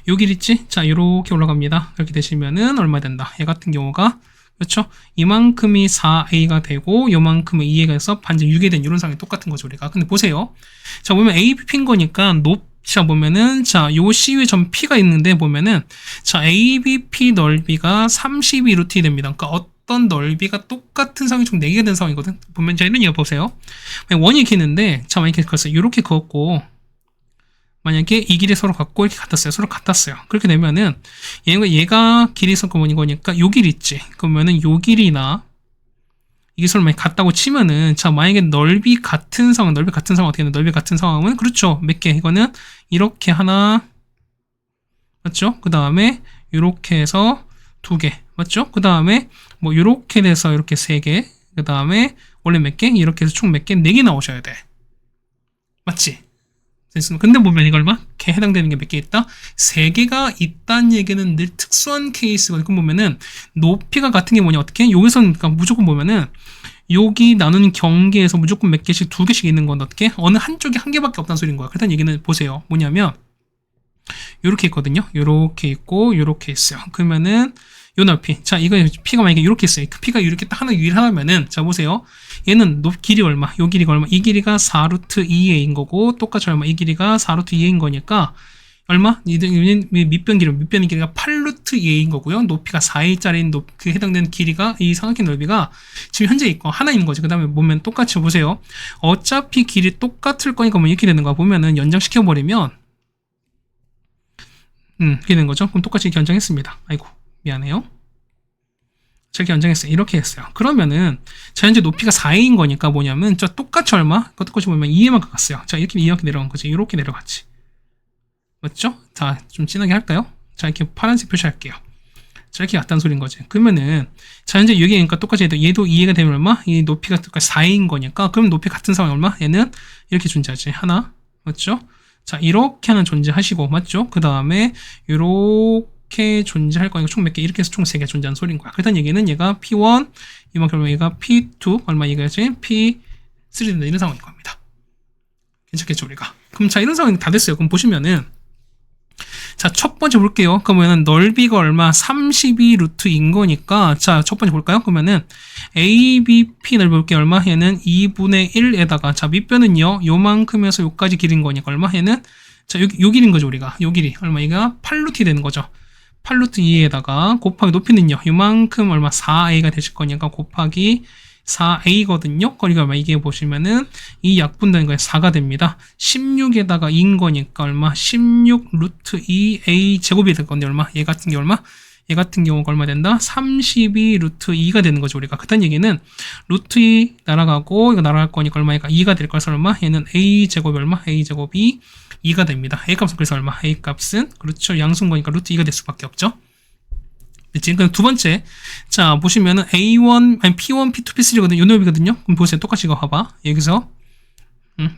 요 길 있지? 자, 요렇게 올라갑니다. 이렇게 되시면은 얼마 된다? 얘 같은 경우가 그렇죠? 이만큼이 4a가 되고 요만큼이 2a가 돼서 반지 6이 된 이런 상황이 똑같은 거죠 우리가. 근데 보세요. 자 보면 a, b인 거니까 자 보면은 자 요 C의 점 P가 있는데 보면은 자 a, b, p 넓이가 32 루트 2 됩니다. 그러니까 어떤 넓이가 똑같은 상황이 총 4개가 된 상황이거든. 보면 자 이런 얘기 보세요. 원이 이렇게 있는데 자 만약에 그었어요. 이렇게 그었고 만약에 이 길이 서로 같고 이렇게 같았어요. 서로 같았어요. 그렇게 되면은 얘가 길이 성분인 거니까 요 길 있지. 그러면은 요 길이나 이게 서로 만약 같다고 치면은 자 만약에 넓이 같은 상황 어떻게 되나? 넓이 같은 상황은 그렇죠. 몇 개? 이거는 이렇게 하나 맞죠? 그 다음에 이렇게 해서 2개 맞죠? 그 다음에 뭐 이렇게 돼서 이렇게 3개 그 다음에 원래 몇 개? 이렇게 해서 총 몇 개? 4개 나오셔야 돼. 맞지? 근데 보면 이거 얼마? 해당되는 게 몇 개 있다? 3개가 있다는 얘기는 늘 특수한 케이스거든요. 그럼 보면은 높이가 같은 게 뭐냐? 어떻게? 여기서는 그러니까 무조건 보면은 여기 나누는 경계에서 무조건 몇 개씩 2개씩 있는 건 어떻게? 어느 한쪽에 한 개밖에 없다는 소리인 거야. 그렇다는 얘기는 보세요. 뭐냐면 요렇게 있거든요. 요렇게 있고 요렇게 있어요. 그러면은 요 넓이. 자, 이거 P가 만약에 이렇게 있어요. 그 P가 이렇게 딱 하나 유일하다면은 자 보세요. 얘는 길이 얼마? 요 길이가 얼마? 이 길이가 4 루트 2a인 거고 똑같이 얼마? 이 길이가 4 루트 2a인 거니까 얼마? 밑변 길이가 8 루트 2a인 거고요. 높이가 4a짜리인 그 해당되는 길이가 이 삼각형 넓이가 지금 현재 있고 하나 있는 거죠. 그 다음에 보면 똑같이 보세요. 어차피 길이 똑같을 거니까 뭐 이렇게 되는 거야. 보면은 연장시켜 버리면 이렇게 되는 거죠. 그럼 똑같이 이렇게 연장했습니다. 아이고. 미안해요. 저렇게 연장했어요. 이렇게 했어요. 그러면은 자 현재 높이가 4a인 거니까 뭐냐면 저 똑같이 얼마? 똑같이 보면 2a만큼 갔어요. 자 이렇게 내려간 거지. 이렇게 내려갔지. 맞죠? 자 좀 진하게 할까요? 자 이렇게 파란색 표시할게요. 자 이렇게 갔다는 소린 거지. 그러면은 자 현재 여기니까 똑같이 얘도 2a가 되면 얼마? 이 높이가 똑같이 4a인 거니까 그럼 높이 같은 상황이 얼마? 얘는 이렇게 존재하지. 하나. 맞죠? 자 이렇게 하나 존재하시고 맞죠? 그 다음에 이렇게 존재할 거니까 총 몇 개? 이렇게 해서 총 3개 존재하는 소리인 거야. 그렇다는 얘기는 얘가 P1, 이만큼 얘가 P2, 얼마 얘기하지? P3 된다. 이런 상황인 겁니다. 괜찮겠죠, 우리가? 그럼 자, 이런 상황이 다 됐어요. 그럼 보시면은, 자, 첫 번째 볼게요. 그러면은 넓이가 얼마? 32 루트인 거니까, 자, 첫 번째 볼까요? 그러면은, ABP 넓이 볼게요. 얼마? 얘는 2분의 1에다가, 자, 밑변은요, 요만큼에서 요까지 길인 거니까, 얼마? 얘는, 자, 요 길인 거죠, 우리가. 요 길이. 얼마? 얘가 8루트 되는 거죠. 8루트 2에다가 곱하기 높이는요. 요만큼 얼마 4a가 되실 거니까 곱하기 4a거든요. 거리가 얼마 이게 보시면은 이 약분되는 거에 4가 됩니다. 16에다가 2인 거니까 얼마 16 루트 2a 제곱이 될 건데 얼마 얘 같은 게 얼마 얘 같은 경우가 얼마 된다? 32 루트 2가 되는 거죠, 우리가. 그딴 얘기는 루트 2 날아가고 이거 날아갈 거니까 얼마니까 2가 될 거라서 얼마? 얘는 a 제곱이 얼마? a 제곱이 2가 됩니다. a 값은 그래서 얼마? a 값은 그렇죠. 양수인 거니까 루트 2가 될 수밖에 없죠. 그치? 그럼 두 번째, 자 보시면은 A1, 아니 P1, P2, P3거든요. 요 놈이거든요. 그럼 보세요. 똑같이 이거 봐봐. 여기서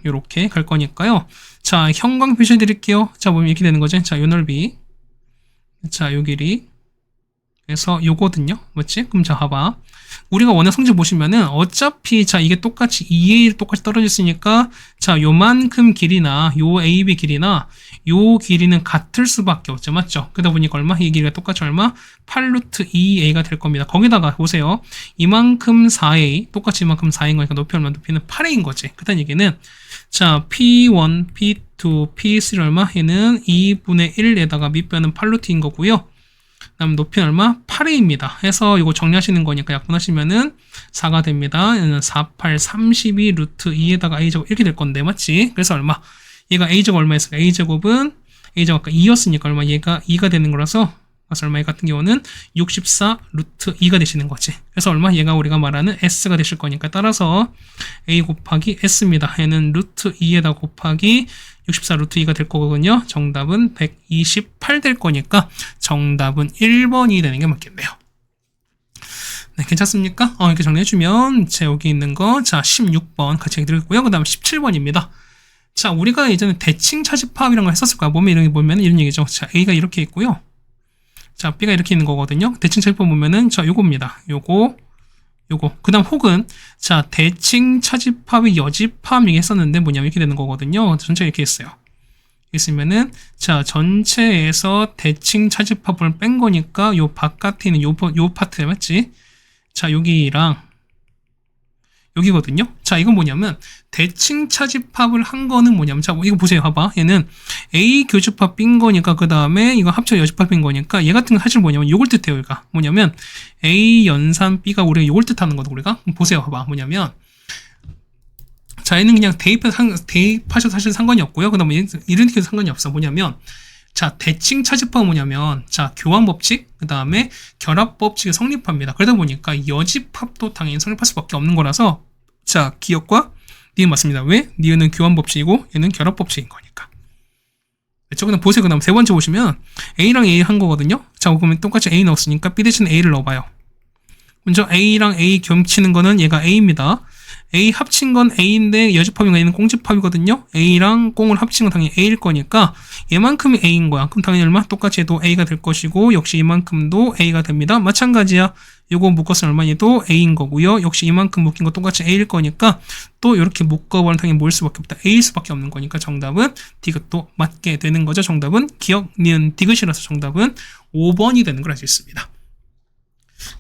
요렇게 갈 거니까요. 자, 형광 표시해 드릴게요. 자, 보면 이렇게 되는 거죠. 자, 요 넓이. 자, 요 길이. 그래서 요거든요. 맞지? 그럼 자, 봐봐. 우리가 원하는 성질 보시면은 어차피 자, 이게 똑같이 2에 1 똑같이 떨어졌으니까 자, 요만큼 길이나 요 AB 길이나 요 길이는 같을 수밖에 없죠. 맞죠? 그러다 보니까 얼마? 이 길이가 똑같이 얼마? 8루트 2a가 될 겁니다. 거기다가 보세요. 이만큼 4a, 똑같이 이만큼 4인 거니까 높이 얼마? 높이는 8a인 거지. 그다음 얘기는 자, P1, P2, P3 얼마? 얘는 2분의 1에다가 밑변은 8루트인 거고요. 그 다음 높이는 얼마? 8a입니다. 해서 이거 정리하시는 거니까 약분하시면은 4가 됩니다. 얘는 4, 8, 32 루트 2에다가 a제곱 이렇게 될 건데, 맞지? 그래서 얼마? 얘가 a제곱 얼마였을까? a제곱은 a제곱 아까 2였으니까 얼마? 얘가 2가 되는 거라서 그래서 얼마? 얘 같은 경우는 64 루트 2가 되시는 거지. 그래서 얼마? 얘가 우리가 말하는 s가 되실 거니까 따라서 a 곱하기 s입니다. 얘는 루트 2에다 곱하기 64 루트 2가 될 거거든요. 정답은 128 될 거니까 정답은 1번이 되는 게 맞겠네요. 네, 괜찮습니까? 이렇게 정리해주면 제 여기 있는 거, 자 16번 같이 얘기 드렸고요. 그 다음 17번입니다. 자, 우리가 예전에 대칭 차집합이라는 걸 했었을 거야. 몸에 이런 게 보면 이런 얘기죠. 자, A가 이렇게 있고요. 자, B가 이렇게 있는 거거든요. 대칭 차집합 보면은 자, 요겁니다. 요거. 그 다음 혹은 자, 대칭 차집합이 여집합 얘기 했었는데 뭐냐면 이렇게 되는 거거든요. 전체가 이렇게 있어요. 있으면은 자, 전체에서 대칭 차집합을 뺀 거니까 요 바깥에 있는 요 파트 맞지? 자, 여기랑 여기거든요. 자, 이건 뭐냐면 대칭 차집합을 한 거는 뭐냐면 자, 이거 보세요. 봐봐. 얘는 A 교집합 빈 거니까 그 다음에 이거 합쳐 여집합 빈 거니까 얘 같은 거 사실 뭐냐면 요걸 뜻해요. 얘가 뭐냐면 A 연산 B가 우리가 요걸 뜻하는 거다. 우리가 보세요. 봐봐. 뭐냐면 자, 얘는 그냥 대입하셔도 사실 상관이 없고요. 그 다음에 이런 게 상관이 없어. 뭐냐면 자, 대칭 차집합은 뭐냐면 자, 교환 법칙 그 다음에 결합 법칙이 성립합니다. 그러다 보니까 여집합도 당연히 성립할 수밖에 없는 거라서 자, 기억과 니은 맞습니다. 왜? 니은은 교환 법칙이고 얘는 결합 법칙인 거니까. 그렇죠? 그다음 보세요. 그다음 세 번째 보시면 A랑 A 한 거거든요. 자, 보면 똑같이 A 넣었으니까 B 대신 A를 넣어봐요. 먼저 A랑 A 겸치는 거는 얘가 A입니다. A 합친 건 A인데 여집합인 얘는 꽁집합이거든요. A랑 꽁을 합친 건 당연히 A일 거니까 얘만큼이 A인 거야. 그럼 당연히 얼마? 똑같이 해도 A가 될 것이고 역시 이만큼도 A가 됩니다. 마찬가지야. 요거 묶었으면 얼마? 얘도 A인 거고요. 역시 이만큼 묶인 거 똑같이 A일 거니까 또 이렇게 묶어버리면 당연히 뭐일 수밖에 없다. A일 수밖에 없는 거니까 정답은 디귿도 맞게 되는 거죠. 정답은 기억, 니은, 디귿이라서 정답은 5번이 되는 걸 알 수 있습니다.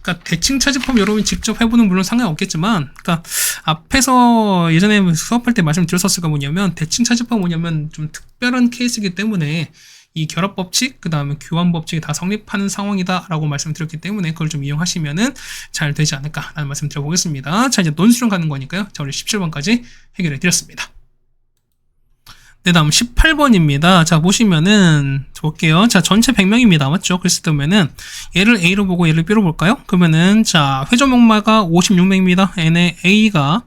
그러니까 대칭 차집합 여러분이 직접 해보는 물론 상관이 없겠지만, 그러니까 앞에서 예전에 수업할 때 말씀드렸었을까 뭐냐면 대칭 차집합 뭐냐면 좀 특별한 케이스이기 때문에 이 결합 법칙, 그 다음에 교환 법칙이 다 성립하는 상황이다라고 말씀드렸기 때문에 그걸 좀 이용하시면은 잘 되지 않을까라는 말씀 드려보겠습니다. 자, 이제 논술형 가는 거니까요. 자, 우리 17번까지 해결해 드렸습니다. 네, 다음 18번입니다. 자, 보시면은, 볼게요. 자, 전체 100명입니다. 맞죠? 그랬을 때면은, 얘를 A로 보고 얘를 B로 볼까요? 그러면은, 자, 회전목마가 56명입니다. N의 A가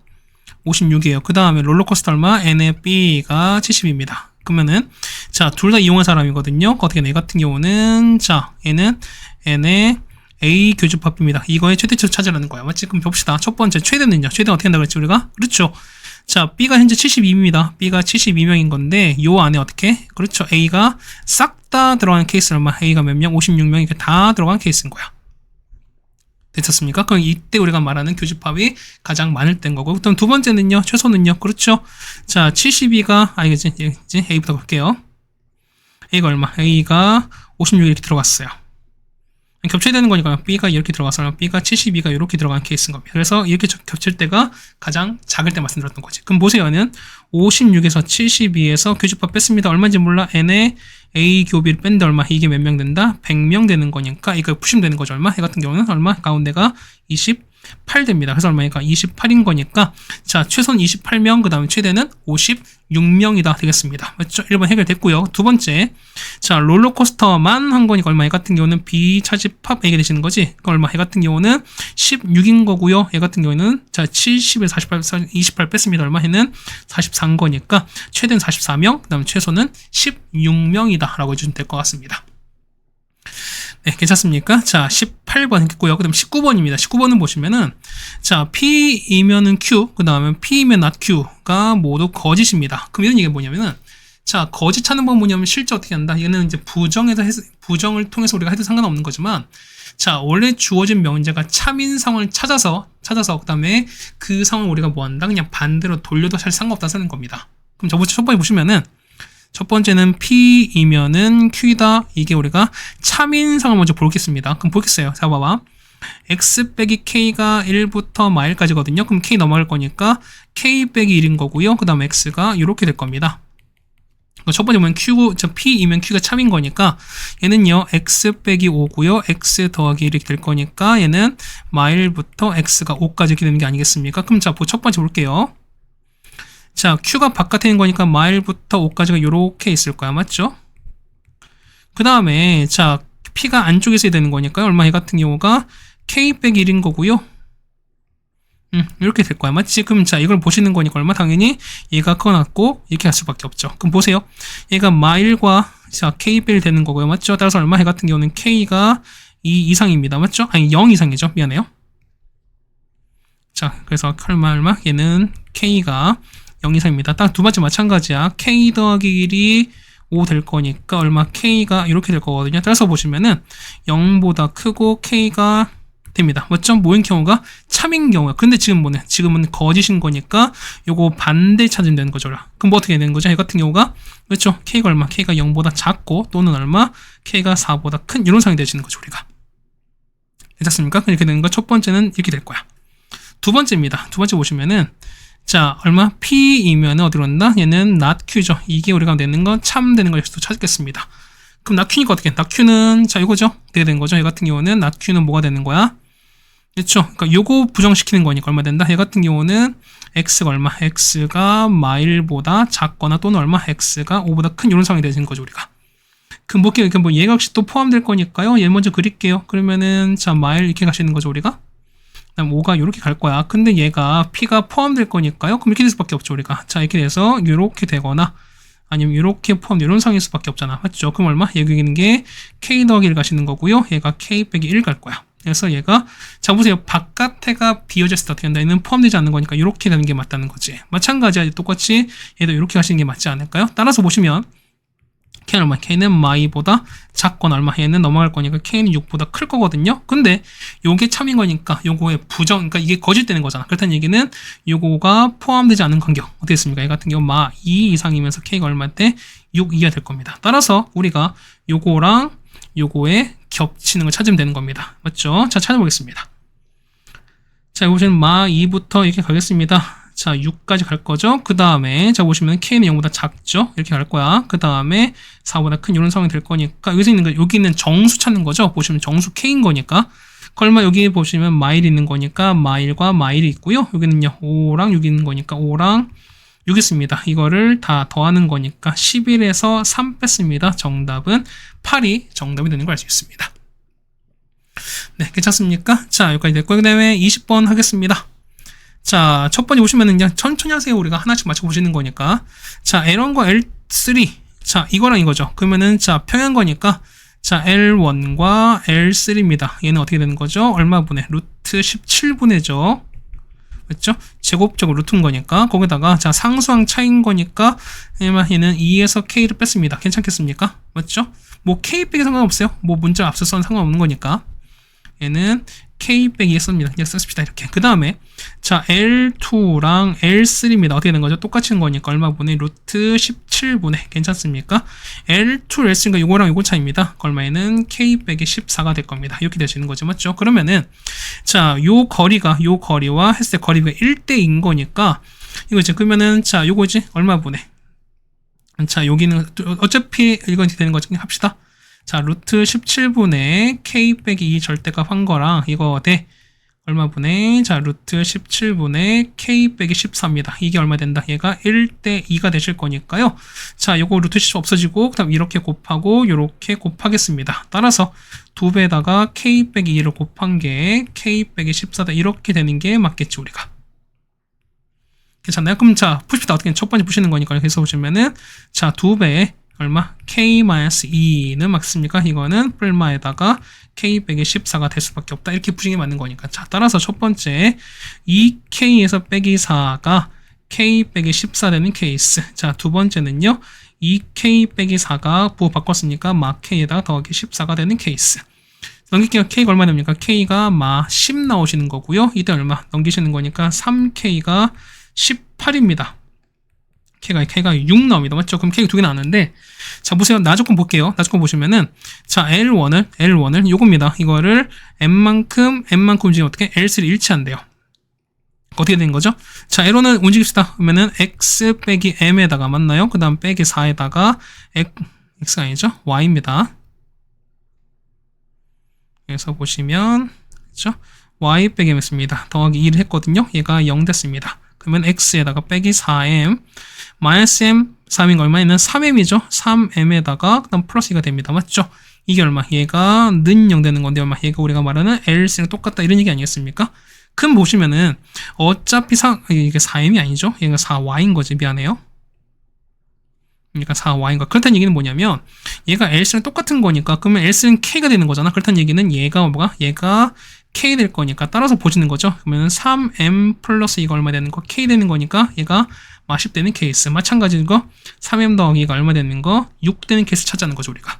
56이에요. 그 다음에 롤러코스터 얼마? N의 B가 70입니다. 그러면은, 자, 둘 다 이용한 사람이거든요. 어떻게 얘 같은 경우는, 자, 얘는 N의 A 교집합입니다. 이거의 최대치를 찾으라는 거야. 맞지? 그럼 봅시다. 첫 번째, 최대는요? 최대는 어떻게 한다고 그랬지, 우리가? 그렇죠. 자, B가 현재 72입니다. B가 72명인 건데, 요 안에 어떻게? 그렇죠. A가 싹 다 들어가는 케이스 얼마? A가 몇 명? 56명이 다 들어간 케이스인 거야. 됐었습니까? 그럼 이때 우리가 말하는 교집합이 가장 많을 때인 거고. 그럼 두 번째는요? 최소는요? 그렇죠. 자, 72가, 알겠지? A부터 볼게요. A가 얼마? A가 56 이렇게 들어갔어야 겹쳐야 되는 거니까 B가 이렇게 들어가서 B가 72가 이렇게 들어가는 케이스인 겁니다. 그래서 이렇게 겹칠 때가 가장 작을 때 말씀드렸던 거지. 그럼 보세요. 얘는 56에서 72에서 교집합 뺐습니다. 얼마인지 몰라. N의 A 교비를 뺀데 얼마? 이게 몇 명 된다? 100명 되는 거니까 이거 푸시면 되는 거죠. 얼마? 얘 같은 경우는 얼마? 가운데가 24 8 됩니다. 그래서 얼마니까 28인 거니까 자 최소는 28명 그 다음에 최대는 56명이다 되겠습니다. 맞죠? 1번 해결됐고요. 두 번째 자 롤러코스터만 한 거니까 얼마? 얘 같은 경우는 비차집합 얘기 되시는 거지. 얼마? 얘 같은 경우는 16인 거고요. 얘 같은 경우는 자 70에 48, 28 뺐습니다. 얼마? 얘는 44인 거니까 최대는 44명 그 다음에 최소는 16명이다 라고 해주시면 될 것 같습니다. 네, 괜찮습니까? 자, 18번 했고요. 그 다음 19번입니다. 19번은 보시면은, 자, P이면은 Q, 그 다음에 P이면 not Q가 모두 거짓입니다. 그럼 이런 얘기가 뭐냐면은, 자, 거짓 찾는 건 뭐냐면 실제 어떻게 한다? 얘는 이제 부정을 통해서 우리가 해도 상관없는 거지만, 자, 원래 주어진 명제가 참인 상황을 찾아서, 그 다음에 그 상황을 우리가 뭐 한다? 그냥 반대로 돌려도 잘 상관없다 쓰는 겁니다. 그럼 첫 번째 보시면은, 첫 번째는 P이면은 Q이다. 이게 우리가 참인상을 먼저 보겠습니다. 그럼 보겠어요. 자, 봐봐. X 빼기 K가 1부터 마일까지거든요. 그럼 K 넘어갈 거니까 K 빼기 1인 거고요. 그 다음 X가 이렇게 될 겁니다. 첫 번째 보면 P이면 Q가 참인 거니까 얘는요, X 빼기 5고요. X 더하기 1이 될 거니까 얘는 마일부터 X가 5까지 이렇게 되는 게 아니겠습니까? 그럼 자, 첫 번째 볼게요. 자, Q가 바깥에 있는 거니까 마일부터 5까지가 이렇게 있을 거야. 맞죠? 그 다음에 자, P가 안쪽에 있어야 되는 거니까 얼마? 얘 같은 경우가 K 빼기 1인 거고요. 이렇게 될 거야. 맞지? 그럼 자, 이걸 보시는 거니까 얼마? 당연히 얘가 커놨고 이렇게 할 수밖에 없죠. 그럼 보세요. 얘가 마일과 자, K 빼기 1 되는 거고요. 맞죠? 따라서 얼마? 얘 같은 경우는 K가 2 이상입니다. 맞죠? 아니, 0 이상이죠. 미안해요. 자, 그래서 얼마? 얘는 K가 0 이상입니다. 딱 두 번째 마찬가지야. K 더하기 1이 5 될 거니까 얼마? K가 이렇게 될 거거든요. 따라서 보시면은 0보다 크고 K가 됩니다. 맞죠? 모인 경우가 참인 경우야. 근데 지금 뭐냐? 지금은 거짓인 거니까 요거 반대 찾으면 되는 거죠. 그럼 뭐 어떻게 되는 거죠? 이 같은 경우가 그렇죠? K가 얼마? K가 0보다 작고 또는 얼마? K가 4보다 큰 이런 상황이 되시는 거죠. 우리가. 괜찮습니까? 이렇게 되는 거 첫 번째는 이렇게 될 거야. 두 번째입니다. 두 번째 보시면은 자, 얼마? P이면 어디로 간다? 얘는 not Q죠. 이게 우리가 내는 건 참 되는 걸 또 찾겠습니다. 그럼 not Q니까 어떻게? not Q는 자, 이거죠? 어떻게 되는 거죠? 얘 같은 경우는 not Q는 뭐가 되는 거야? 그렇죠? 그러니까 요거 부정시키는 거니까 얼마 된다? 얘 같은 경우는 X가 얼마? X가 마일보다 작거나 또는 얼마? X가 5보다 큰 이런 상황이 되는 거죠, 우리가. 그럼 뭐 얘가 역시 또 포함될 거니까요. 얘 먼저 그릴게요. 그러면은 자, 마일 이렇게 가시는 거죠, 우리가. 그다음 5가 이렇게 갈 거야. 근데 얘가 P가 포함될 거니까요. 그럼 이렇게 될 수밖에 없죠, 우리가. 자, 이렇게 돼서 이렇게 되거나 아니면 이렇게 포함 이런 상일 수밖에 없잖아. 맞죠? 그럼 얼마? 여기 있는 게 K 더하기 1 가시는 거고요. 얘가 K 빼기 1 갈 거야. 그래서 얘가 자 보세요. 바깥에가 비어졌을 때 어떻게 한다? 얘는 포함되지 않는 거니까 이렇게 되는 게 맞다는 거지. 마찬가지야. 똑같이 얘도 이렇게 가시는 게 맞지 않을까요? 따라서 보시면 K는 얼마? K는 마이보다 작거나 얼마? 얘는 넘어갈 거니까 K는 6보다 클 거거든요. 근데 요게 참인 거니까 요거의 부정, 그러니까 이게 거짓되는 거잖아. 그렇다는 얘기는 요거가 포함되지 않은 간격 어떻게 됐습니까? 이 같은 경우 마 2 이상이면서 K가 얼마인데 6 이하 될 겁니다. 따라서 우리가 요거랑 요거에 겹치는 걸 찾으면 되는 겁니다. 맞죠? 자, 찾아보겠습니다. 자, 여기 보시면 마 2부터 이렇게 가겠습니다. 자, 6까지 갈 거죠. 그 다음에 자 보시면 K는 0보다 작죠. 이렇게 갈 거야. 그 다음에 4보다 큰 이런 상황이 될 거니까 여기서 있는 거 여기 있는 정수 찾는 거죠. 보시면 정수 K인 거니까 얼마 여기 보시면 마일이 있는 거니까 마일과 마일이 있고요. 여기는요 5랑 6이 있는 거니까 5랑 6 있습니다. 이거를 다 더하는 거니까 11에서 3 뺐습니다. 정답은 8이 정답이 되는 걸 알 수 있습니다. 네, 괜찮습니까? 자, 여기까지 됐고요. 그 다음에 20번 하겠습니다. 자, 첫 번째 보시면은 그냥 천천히 하세요. 우리가 하나씩 맞춰보시는 거니까. 자, L1과 L3. 자, 이거랑 이거죠. 그러면은, 자, 평행 거니까, 자, L1과 L3입니다. 얘는 어떻게 되는 거죠? 얼마 분의? 루트 17분의죠. 그렇죠? 제곱적으로 루트인 거니까. 거기다가, 자, 상수항 차이인 거니까, 얘는 2에서 K를 뺐습니다. 괜찮겠습니까? 맞죠? 뭐, K 빼기 상관없어요. 뭐, 문자 앞서서는 상관없는 거니까. 얘는 K 빼기 했습니다. 그냥 썼습니다. 이렇게. 그 다음에 자 L2랑 L3입니다. 어떻게 되는 거죠? 똑같은 거니까 얼마 분의 루트 17분의 괜찮습니까? L2, L3가 요거랑 요거 차이입니다. 얼마에는 K 빼기 14가 될 겁니다. 이렇게 되시는 거죠. 맞죠? 그러면은 자 요 거리와 했을 때 거리가 1대인 거니까 이거지. 그러면은 자 요거지. 얼마 분의 자 여기는 어차피 이건 되는 거죠. 그냥 합시다. 자, 루트 17분의 K 빼기 2 절대값 한 거랑 이거 대 얼마분의 자 루트 17분의 k 빼기 14입니다. 이게 얼마 된다? 얘가 1대 2가 되실 거니까요. 자 요거 루트 10 없어지고 그다음 이렇게 곱하고 이렇게 곱하겠습니다. 따라서 2배에다가 k 빼기 2를 곱한 게 k 빼기 14다 이렇게 되는 게 맞겠죠 우리가. 괜찮나요? 그럼 자 푸십시다. 어떻게 첫 번째 푸시는 거니까 여기서 보시면은 자 2배에 얼마? k-2는 맞습니까? 이거는 뿔마에다가 k 빼기 14가 될 수밖에 없다. 이렇게 푸시는 게 맞는 거니까. 자, 따라서 첫 번째 2k에서 빼기 4가 k 빼기 14 되는 케이스. 자, 두 번째는요. 2k 빼기 4가 부호 바꿨으니까 마 k에다가 더하기 14가 되는 케이스. 넘길게요. k가 얼마 됩니까? k가 마 10 나오시는 거고요. 이때 얼마? 넘기시는 거니까 3k가 18입니다. K가 6 나옵니다. 맞죠? 그럼 K가 두 개 나왔는데, 자, 보세요. 나조건 볼게요. 나조건 보시면은, 자, L1을, 요겁니다. 이거를 M만큼 지금 어떻게? L3를 일치한대요. 어떻게 된 거죠? 자, L1을 움직입시다. 그러면은 X 빼기 M에다가 맞나요? 그 다음 빼기 4에다가 X가 아니죠? Y입니다. 그래서 보시면, 그죠? Y 빼기 M 했습니다. 더하기 2를 했거든요. 얘가 0 됐습니다. 그러면 X에다가 빼기 4M, 마이너스 M, 3인 거 얼마냐면 3M이죠. 3M에다가 그 다음 플러스 2가 됩니다. 맞죠? 이게 얼마? 얘가 는 0 되는 건데 얼마? 얘가 우리가 말하는 L씨랑 똑같다 이런 얘기 아니겠습니까? 큰 보시면은 어차피 이게 4M이 아니죠? 얘가 4Y인 거지. 미안해요. 그러니까 4Y인 거. 그렇다는 얘기는 뭐냐면 얘가 L씨랑 똑같은 거니까 그러면 L씨는 K가 되는 거잖아. 그렇다는 얘기는 얘가 뭐가? 얘가 K 될 거니까 따라서 보시는 거죠. 그러면 3M 플러스 이거 얼마 되는 거? K 되는 거니까 얘가 마 10 되는 케이스. 마찬가지인 거 3M 더하기가 얼마 되는 거? 6 되는 케이스 찾자는 거죠 우리가.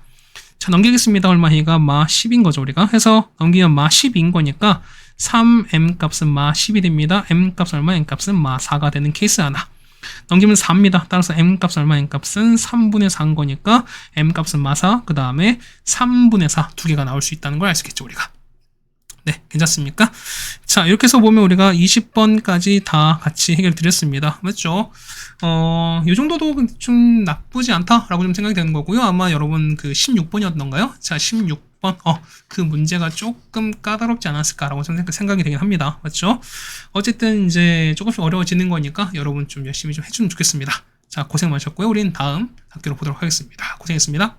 자 넘기겠습니다. 얼마? 얘가 마 10인 거죠 우리가. 해서 넘기면 마 10인 거니까 3M 값은 마 10이 됩니다. M 값은 얼마? M 값은 마 4가 되는 케이스 하나. 넘기면 4입니다. 따라서 M 값은 얼마? M 값은 3분의 4인 거니까 M 값은 마 4, 그 다음에 3분의 4 두 개가 나올 수 있다는 걸 알 수 있겠죠 우리가. 네, 괜찮습니까? 자, 이렇게 해서 보면 우리가 20번까지 다 같이 해결 드렸습니다. 맞죠? 이 정도도 좀 나쁘지 않다라고 좀 생각이 되는 거고요. 아마 여러분 그 16번이었던가요? 자, 16번. 그 문제가 조금 까다롭지 않았을까라고 생각이 되긴 합니다. 맞죠? 어쨌든 이제 조금씩 어려워지는 거니까 여러분 좀 열심히 좀 해주면 좋겠습니다. 자, 고생 많으셨고요. 우리는 다음 학기로 보도록 하겠습니다. 고생했습니다.